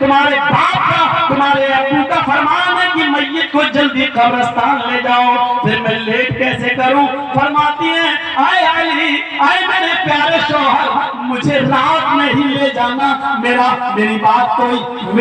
تمہارے باپ کا تمہارے ابو کا فرمان ہے کہ میت کو جلدی قبرستان لے جاؤ، پھر میں لیٹ کیسے کروں؟ فرماتی ہیں اے علی، اے میرے پیارے شوہر، مجھے رات میں ہی لے جانا، میری بات کو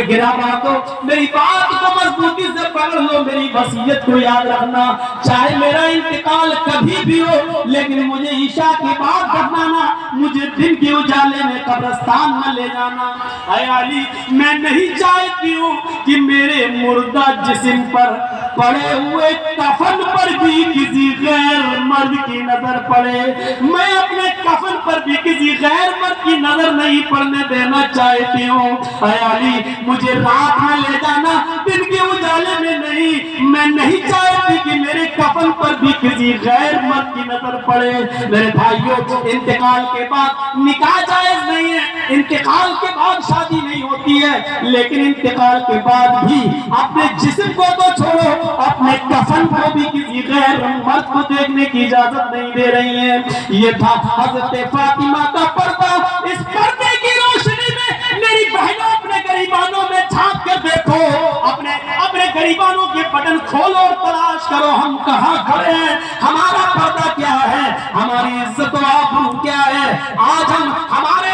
گرا بات ہو، میری بات کو مضبوطی سے پکڑ لو، میری وصیت کو یاد رکھنا، چاہے میرا انتقال کبھی بھی ہو لیکن مجھے عشاء کے بعد دفنانا، مجھے دن کے اجالے میں قبرستان میں لے جانا۔ اے علی، میں نہیں چاہتی ہوں کہ میرے مردہ جسم پر پڑے ہوئے کفن پر بھی کسی غیر مرد کی نظر پڑے، میں اپنے کفن پر بھی کسی غیر مرد کی نظر نہیں پڑنے دینا چاہتی ہوں۔ اے علی، مجھے رات میں لے جانا، دن کے اجالے میں نہیں، میں نہیں چاہتی کہ میرے کفن پر بھی کسی غیر مرد کی نظر پڑے۔ میرے بھائیوں، انتقال کے بعد نکاح جائز نہیں ہے، انتقال کے بعد شادی نہیں ہوتی ہے، لیکن انتقال کے بعد بھی اپنے جسم کو تو چھوڑو، اپنے کفن کو بھی کسی غیر مرد کو دیکھنے کی اجازت نہیں دے رہی ہیں۔ یہ تھا حضرت فاطمہ کا پردہ، اس پردے کی روشنی میں میری بہنوں اپنے گریبانوں میں جھانک کر دیکھو، اپنے گریبانوں کے بٹن کھولو اور تلاش کرو ہم کہاں کھڑے ہیں، ہمارا پردہ کیا ہے، ہماری عزت و آبرو کیا ہے۔ آج ہمارے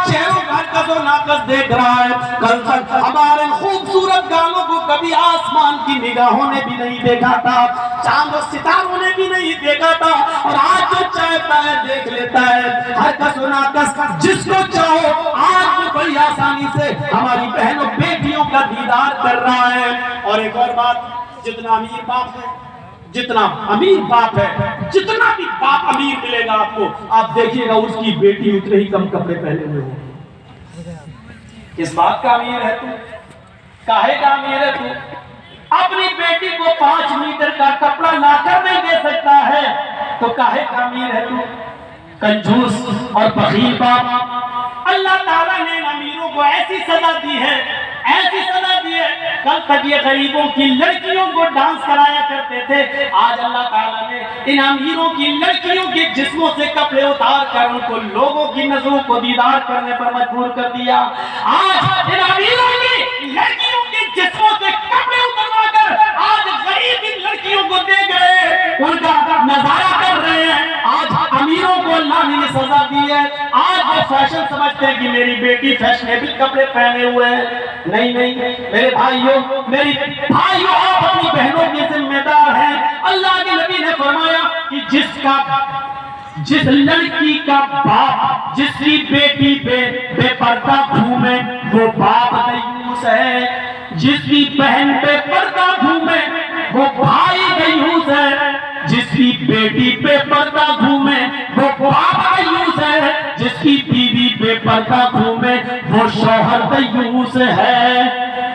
چہروں کا نقص و ناقص دیکھ رہا ہے، کل تک ہمارے خوبصورت گالوں کو کبھی آسمان کی نگاہوں نے بھی نہیں دیکھا تھا، چاند و ستاروں نے بھی نہیں دیکھا تھا، اور آج جو چاہتا ہے دیکھ لیتا ہے، ہر کس و ناقص جس کو چاہو آج وہ بڑی آسانی سے ہماری بہنوں بیٹیوں کا دیدار کر رہا ہے۔ اور ایک اور بات، جتنا امیر باپ ہے، جتنا امیر باپ ہے، جتنا بھی باپ امیر ملے گا آپ کو، آپ دیکھیے گا اس کی بیٹی اتنے ہی کم کپڑے پہنے ہوئے ہوں۔ کس بات کا امیر ہے تو؟ کاہے کا امیر ہے تو؟ اپنی بیٹی کو 5 میٹر کا کپڑا لا کر نہیں دے سکتا ہے تو کاہے کا امیر ہے تو؟ کنجوس اور بخیل باپ۔ اللہ تعالیٰ نے ان امیروں کو ایسی سزا دی ہے، ایسی سزا دی ہے، کل تک یہ غریبوں کی لڑکیوں کو ڈانس کرایا کرتے تھے، آج اللہ تعالیٰ نے ان امیروں کی لڑکیوں کے جسموں سے کپڑے اتار کر ان کو لوگوں کی نظروں کو دیدار کرنے پر مجبور کر دیا۔ آج ان امیروں کی لڑکیوں کے جسموں سے کپڑے اتروا کر آج غریب ان لڑکیوں کو دیکھ رہے، ان کا نظارہ کر رہے ہیں۔ آج امیروں کو اللہ نے یہ سزا دی ہے، آج وہ فیشن سمجھتے ہیں کہ میری بیٹی فیشنیبل کپڑے پہنے ہوئے ہیں۔ نہیں نہیں میرے بھائیوں، آپ اپنی بہنوں کے ذمہ دار ہیں۔ اللہ کے نبی نے فرمایا کہ جس لڑکی کا باپ جس کی بیٹی بے پردہ گھومے وہ باپ دیوس ہے، جس کی بہن بے پردہ گھومے وہ بھائی دیوس ہے، جس کی بیٹی بے پردہ گھومے وہ باپ دیوس ہے، جس کی بیوی بے پردہ گھومے وہ شوہر دیوس ہے۔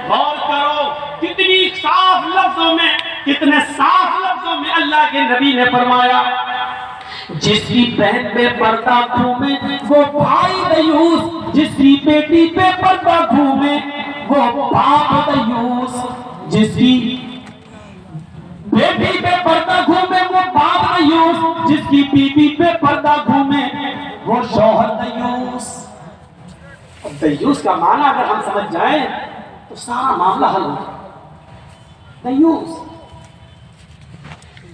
غور کرو کتنی صاف لفظوں میں، کتنے صاف لفظوں میں اللہ کے نبی نے فرمایا جس کی بہن بے پردہ گھومے وہ بھائی دیوس، جس کی بیٹی بے پردہ گھومے وہ باپ دیوس، جس کی بیٹی بے پردہ گھومے وہ باپ دیوس، جس کی بیوی بے پردہ گھومے وہ شوہر دیوس۔ اب دیوس کا معنی اگر ہم سمجھ جائیں تو سارا معاملہ حل ہوگا۔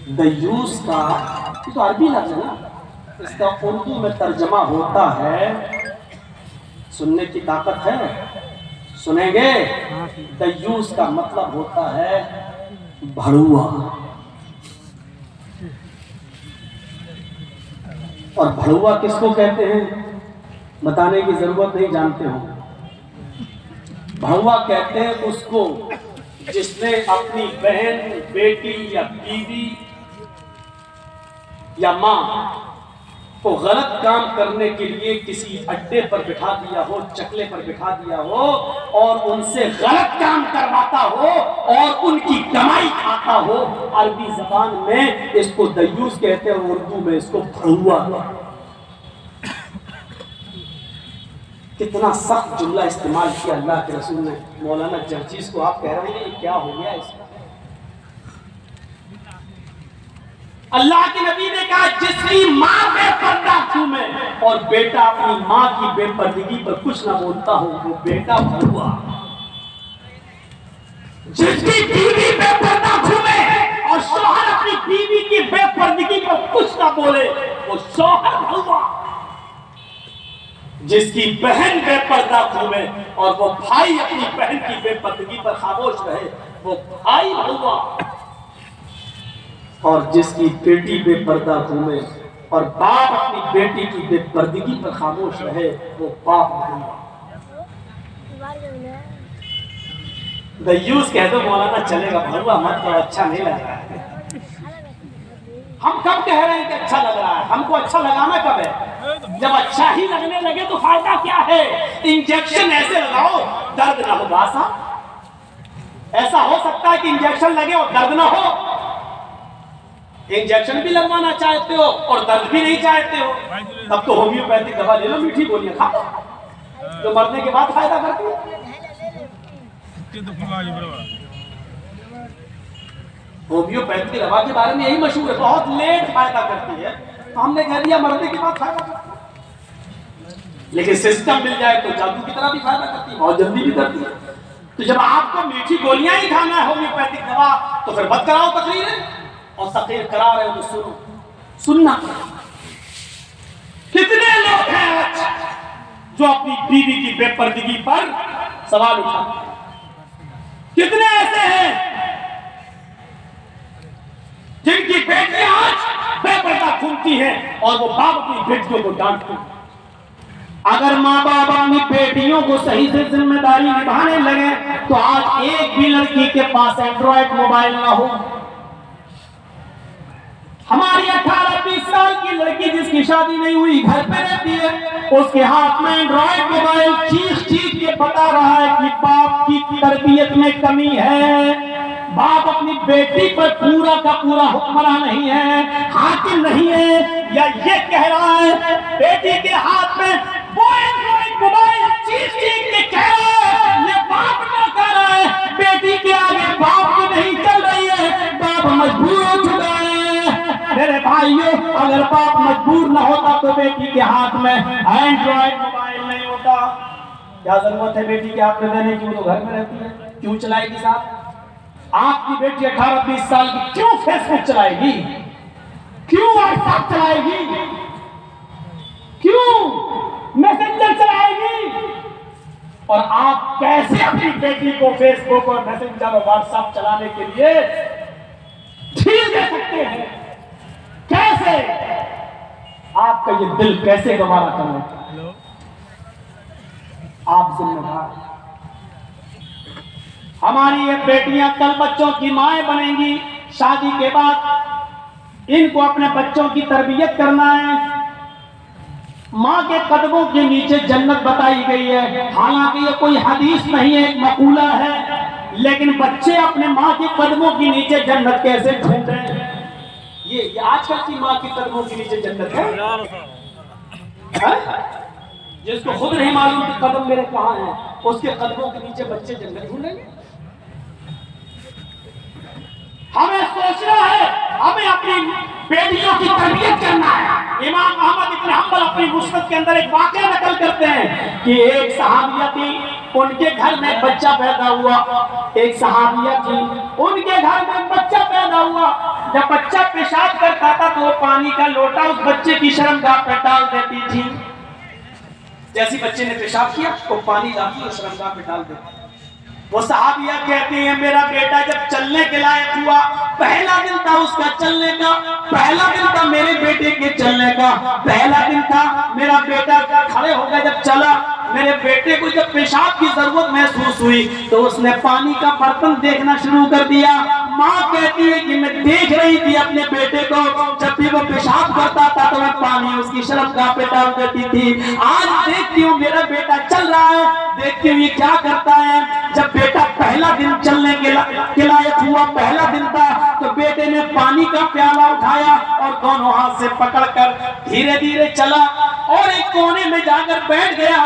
دیوس کا یہ تو عربی لفظ ہے نا، اس کا اردو میں ترجمہ ہوتا ہے، سننے کی طاقت ہے، سنیں گے؟ دیوس کا مطلب ہوتا ہے بھڑوا، اور بھڑوا کس کو کہتے ہیں بتانے کی ضرورت نہیں، جانتے ہو؟ بھڑوا کہتے ہیں اس کو جس نے اپنی بہن، بیٹی یا بیوی یا ماں کو غلط کام کرنے کے لیے کسی اڈے پر بٹھا دیا ہو، چکلے پر بٹھا دیا ہو اور ان سے غلط کام کرواتا ہو اور ان کی کمائی کھاتا ہو۔ عربی زبان میں اس کو دیوس کہتے ہیں، اردو میں اس کو بھڑوا۔ کتنا سخت جملہ استعمال کیا اللہ کے رسول نے۔ مولانا جرجیس کو آپ کہہ رہے ہیں یہ کیا ہو گیا اس کا؟ اللہ کے نبی نے کہا جس کی ماں بے پردہ گھومے اور بیٹا اپنی ماں کی بے پردگی پر کچھ نہ بولتا ہو وہ بیٹا بھڑوا۔ جس کی بیوی بے پردہ گھومے اور شوہر اپنی بیوی کی بے پردگی پر کچھ نہ بولے وہ شوہر ہوا. جس کی بہن بے پردہ گھومے اور وہ بھائی اپنی بہن کی بے پردگی پر خاموش رہے وہ بھائی ہوا. اور جس کی بیٹی بے پردہ گھومے اور باپ اپنی بیٹی کی بے پردگی پر خاموش رہے وہ باپ ہوا. دیوس کہہ دو مولانا چلے گا، بھروا مت کرو، اچھا نہیں لگ رہا ہے. ہم کب کہہ رہے ہیں کہ اچھا لگ رہا ہے؟ ہم کو اچھا لگانا کب ہے؟ جب اچھا ہی لگنے لگے تو فائدہ کیا ہے؟ انجیکشن ایسے لگاؤ درد نہ ہو. باسا ایسا ہو سکتا ہے کہ انجیکشن لگے اور درد نہ ہو؟ انجیکشن بھی لگوانا چاہتے ہو اور درد بھی نہیں چاہتے ہو، تب تو ہومیوپیتھک دوا لے لو، میٹھی گولیاں کھا لو جو مرنے کے بعد فائدہ کرتی ہے. ہومیوپیتھی دوا کے بارے میں یہی مشہور ہے، بہت لیٹ فائدہ کرتی ہے. ہم نے کہہ دیا مرنے کے بعد فائدہ کرتی ہے، لیکن سسٹم مل جائے تو جادو کی طرح بھی فائدہ کرتی ہے، بہت جلدی بھی کرتی ہے. تو جب آپ کو میٹھی گولیاں ہی کھانا ہے ہومیوپیتھک دوا تو پھر مت کراؤ تقریر، اور تقریر کرا رہے ہو تو سنو. سننا کتنے لوگ ہیں آج جو اپنی بیوی کی بے پردگی پر سوال اٹھاتے ہیں؟ کتنے ایسے ہیں جن کی بیٹیاں آج بے پردہ گھومتی ہیں اور وہ باپ اپنی بیٹیوں کو ڈانٹتے ہیں؟ اگر ماں باپ اپنی بیٹیوں کو صحیح سے ذمہ داری نبھانے لگے تو آج ایک بھی لڑکی کے پاس اینڈرائڈ موبائل نہ ہو. ہماری 18-20 سال کی لڑکی جس کی شادی نہیں ہوئی گھر پہ رہتی ہے، اس کے ہاتھ میں اینڈرائڈ موبائل چیخ چیخ کے بتا رہا ہے کہ باپ کی تربیت میں کمی ہے، باپ اپنی بیٹی پر پورا کا پورا حکمراں نہیں ہے، حاکم نہیں ہے. یا یہ کہہ رہا ہے بیٹی کے ہاتھ میں وہ اینڈرائڈ موبائل چیخ چیخ کے کہہ رہا ہے، یہ باپ نہ کہہ رہا ہے، بیٹی کے آگے باپ کی نہیں چل رہی ہے، باپ مجبور ہو چکا ہے. میرے بھائیو، اگر باپ مجبور نہ ہوتا تو بیٹی کے ہاتھ میں اینڈرائڈ موبائل نہیں ہوتا. کیا ضرورت ہے بیٹی کے ہاتھ میں دینے کی؟ وہ تو گھر میں رہتی ہے، کیوں چلائے گی ساتھ؟ آپ کی بیٹی 18-20 سال کی کیوں فیس بک چلائے گی؟ کیوں واٹس ایپ چلائے گی؟ کیوں میسنجر چلائے گی؟ اور آپ کیسے اپنی بیٹی کو فیس بک اور میسنجر اور واٹس ایپ چلانے کے لیے ڈھیل دے سکتے ہیں؟ کیسے؟ آپ کا یہ دل کیسے گوارا کر لیتا ہے؟ آپ ذمہ دار. ہماری یہ بیٹیاں کل بچوں کی مائیں بنیں گی، شادی کے بعد ان کو اپنے بچوں کی تربیت کرنا ہے. ماں کے قدموں کے نیچے جنت بتائی گئی ہے، حالانکہ یہ کوئی حدیث نہیں ہے، ایک مقولہ ہے، لیکن بچے اپنے ماں کے قدموں کے نیچے جنت کیسے ڈھونڈیں؟ یہ آج کل کی ماں کے قدموں کے نیچے جنت ہے، جس کو خود نہیں معلوم کہ قدم میرے کہاں ہیں، اس کے قدموں کے نیچے بچے جنت ڈھونڈیں گے. ہمیں سوچنا ہے، ہمیں اپنی بیٹیوں کی تربیت کرنا ہے. امام احمد بن حنبل اپنی مسند کے اندر ایک واقعہ نقل کرتے ہیں کہ ایک صحابیہ تھی، ان کے گھر میں بچہ پیدا ہوا. ایک صحابیہ تھی، ان کے گھر میں بچہ پیدا ہوا. جب بچہ پیشاب کرتا تھا تو وہ پانی کا لوٹا اس بچے کی شرمگاہ پہ ڈال دیتی تھی. جیسی بچے نے پیشاب کیا تو پانی لاتی اور شرمگاہ پہ ڈال دیتی. وہ صحابیہ کہتی ہیں میرا بیٹا جب چلنے کے لائق ہوا، پہلا دن تھا اس کا چلنے کا، پہلا دن تھا میرے بیٹے کے چلنے کا، پہلا دن تھا میرا بیٹا کھڑے ہو گیا. جب چلا، میرے بیٹے کو جب پیشاب کی ضرورت محسوس ہوئی تو اس نے پانی کا برتن دیکھنا شروع کر دیا. ماں کہتی ہے کہ میں دیکھ رہی تھی اپنے بیٹے کو، جب بھی وہ پیشاب کرتا تھا تو میں پانی اس کی شرمگاہ پہ ڈال دیتی تھی. آج دیکھتی ہوں میرا بیٹا چل رہا ہے، دیکھتی ہوں یہ کیا کرتا ہے. جب بیٹا پہلا دن چلنے کے لائق ہوا، پہلا دن تھا، تو بیٹے نے پانی کا پیالہ اٹھایا اور دونوں ہاتھ سے پکڑ کر دھیرے دھیرے چلا اور ایک کونے میں جا کر بیٹھ گیا.